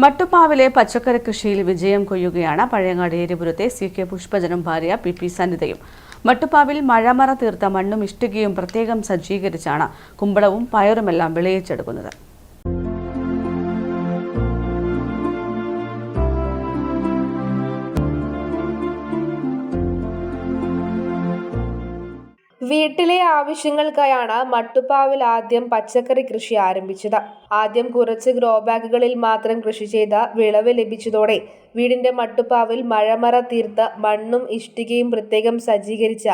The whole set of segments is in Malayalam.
മട്ടുപ്പാവിലെ പച്ചക്കറി കൃഷിയിൽ വിജയം കൊയ്യുകയാണ് പഴയങ്ങാടി ഏരിപുരത്തെ CK പുഷ്പജനും ഭാര്യ PP സനിതയും. മട്ടുപ്പാവിൽ മഴമറ തീർത്ത മണ്ണും ഇഷ്ടികയും പ്രത്യേകം സജ്ജീകരിച്ചാണ് കുമ്പളവും പയറുമെല്ലാം വിളയിച്ചെടുക്കുന്നത്. വീട്ടിലെ ആവശ്യങ്ങൾക്കായാണ് മട്ടുപ്പാവിൽ ആദ്യം പച്ചക്കറി കൃഷി ആരംഭിച്ചത്. ആദ്യം കുറച്ച് ഗ്രോ ബാഗുകളിൽ മാത്രം കൃഷി ചെയ്ത് വിളവ് ലഭിച്ചതോടെ വീടിന്റെ മട്ടുപ്പാവിൽ മഴമറ തീർത്ത് മണ്ണും ഇഷ്ടികയും പ്രത്യേകം സജ്ജീകരിച്ച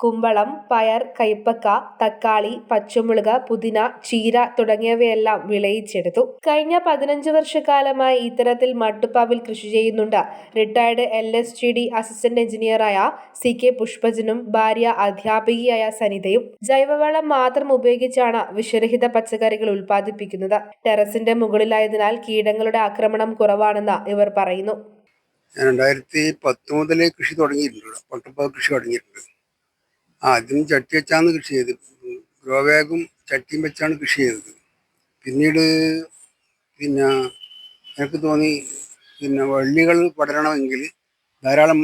കുമ്പളം, പയർ, കൈപ്പക്ക, തക്കാളി, പച്ചമുളക്, പുതിന, ചീര തുടങ്ങിയവയെല്ലാം വിളയിച്ചെടുത്തു. കഴിഞ്ഞ 15 വർഷക്കാലമായി ഇത്തരത്തിൽ മട്ടുപ്പാവിൽ കൃഷി ചെയ്യുന്നുണ്ട് റിട്ടയർഡ് LSGD അസിസ്റ്റന്റ് എഞ്ചിനീയറായ CK പുഷ്പജനും ഭാര്യ അധ്യാപികയായ സനിതയും. ജൈവവളം മാത്രം ഉപയോഗിച്ചാണ് വിഷരഹിത പച്ചക്കറികൾ ഉൽപ്പാദിപ്പിക്കുന്നത്. ടെറസിന്റെ മുകളിലായതിനാൽ കീടങ്ങളുടെ ആക്രമണം കുറവാണെന്ന് ഇവർ പറയുന്നു. 2010 മുതലേ കൃഷി തുടങ്ങിയിട്ടുണ്ട്. മട്ടുപ്പാവ് കൃഷി തുടങ്ങിയിട്ടുണ്ട്. ആദ്യം ചട്ടി വെച്ചാണ് കൃഷി ചെയ്തത്. ഗ്രോ ബാഗും ചട്ടിയും വെച്ചാണ് കൃഷി ചെയ്തത്. പിന്നീട് എനിക്ക് തോന്നി വള്ളികൾ പടരണമെങ്കിൽ ധാരാളം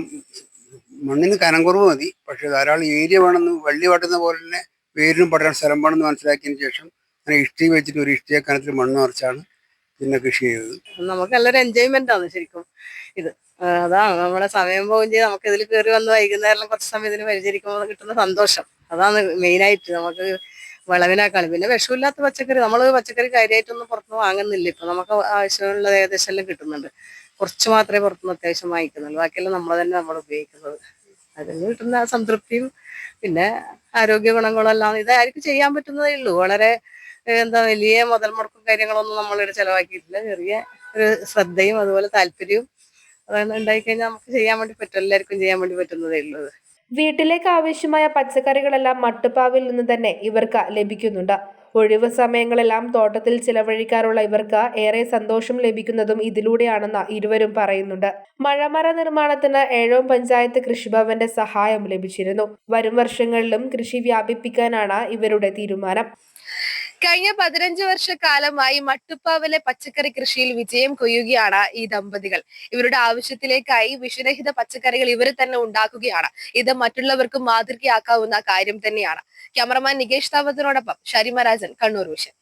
മണ്ണിന് കനം കുറവ് മതി, പക്ഷെ ധാരാളം ഏരിയ വേണമെന്ന്, വള്ളി പടരുന്ന പോലെ തന്നെ വേരിനും പടരാൻ സ്ഥലം വേണമെന്ന് മനസ്സിലാക്കിയതിന് ശേഷം അങ്ങനെ ഇഷ്ടിക വെച്ചിട്ട് ഒരു ഇഷ്ടിക കനത്തിൽ മണ്ണ് നിറച്ചാണ് പിന്നെ കൃഷി ചെയ്തത്. നമുക്ക് നല്ലൊരു എൻജോയ്മെന്റ് ആണ് ശരിക്കും ഇത്. അതാണ് നമ്മുടെ സമയം പോകും ചെയ്ത് നമുക്ക് ഇതിൽ കയറി വന്ന് വൈകുന്നേരം കുറച്ച് സമയം ഇതിന് പരിചരിക്കുമ്പോൾ കിട്ടുന്ന സന്തോഷം. അതാണ് മെയിനായിട്ട് നമുക്ക് വിളവിനേക്കാളും. പിന്നെ വിഷമില്ലാത്ത പച്ചക്കറി, നമ്മൾ പച്ചക്കറി കാര്യമായിട്ടൊന്നും പുറത്തുനിന്ന് വാങ്ങുന്നില്ല. ഇപ്പം നമുക്ക് ആവശ്യമുള്ള ഏകദേശം എല്ലാം കിട്ടുന്നുണ്ട്. കുറച്ച് മാത്രമേ പുറത്തുനിന്ന് അത്യാവശ്യം വാങ്ങിക്കുന്നുള്ളൂ. ബാക്കിയെല്ലാം നമ്മൾ ഉപയോഗിക്കുന്നത്. അതിൽ കിട്ടുന്ന സംതൃപ്തിയും പിന്നെ ആരോഗ്യ ഗുണങ്ങളെല്ലാം ഇതായിരിക്കും ചെയ്യാൻ പറ്റുന്നതേ ഉള്ളൂ. വളരെ വലിയ മുതൽ മുടക്കും കാര്യങ്ങളൊന്നും നമ്മളിവിടെ ചിലവാക്കിയിട്ടില്ല. ചെറിയ ഒരു ശ്രദ്ധയും അതുപോലെ താല്പര്യവും അതാണ് ഉണ്ടായിക്കഴിഞ്ഞാൽ നമുക്ക് ചെയ്യാൻ വേണ്ടി പറ്റും. എല്ലാവർക്കും ചെയ്യാൻ വേണ്ടി പറ്റുന്നതേ ഉള്ളത്. വീട്ടിലേക്ക് ആവശ്യമായ പച്ചക്കറികളെല്ലാം മട്ടുപ്പാവിൽ നിന്ന് തന്നെ ഇവർക്ക് ലഭിക്കുന്നുണ്ട്. ഒഴിവ് സമയങ്ങളെല്ലാം തോട്ടത്തിൽ ചിലവഴിക്കാറുള്ള ഇവർക്ക് ഏറെ സന്തോഷം ലഭിക്കുന്നതും ഇതിലൂടെയാണെന്ന് ഇരുവരും പറയുന്നുണ്ട്. മഴമറ നിർമ്മാണത്തിന് ഏഴോം പഞ്ചായത്ത് കൃഷിഭവന്റെ സഹായം ലഭിച്ചിരുന്നു. വരും വർഷങ്ങളിലും കൃഷി വ്യാപിപ്പിക്കാനാണ് ഇവരുടെ തീരുമാനം. കഴിഞ്ഞ 15 വർഷക്കാലമായി മട്ടുപ്പാവിലെ പച്ചക്കറി കൃഷിയിൽ വിജയം കൊയ്യുകയാണ് ഈ ദമ്പതികൾ. ഇവരുടെ ആവശ്യത്തിലേക്കായി വിഷരഹിത പച്ചക്കറികൾ ഇവർ തന്നെ ഉണ്ടാക്കുകയാണ്. ഇത് മറ്റുള്ളവർക്കും മാതൃകയാക്കാവുന്ന കാര്യം തന്നെയാണ്. ക്യാമറമാൻ നികേഷ് താവത്തിനോടൊപ്പം ഷരിമ രാജൻ, കണ്ണൂർ വിഷൻ.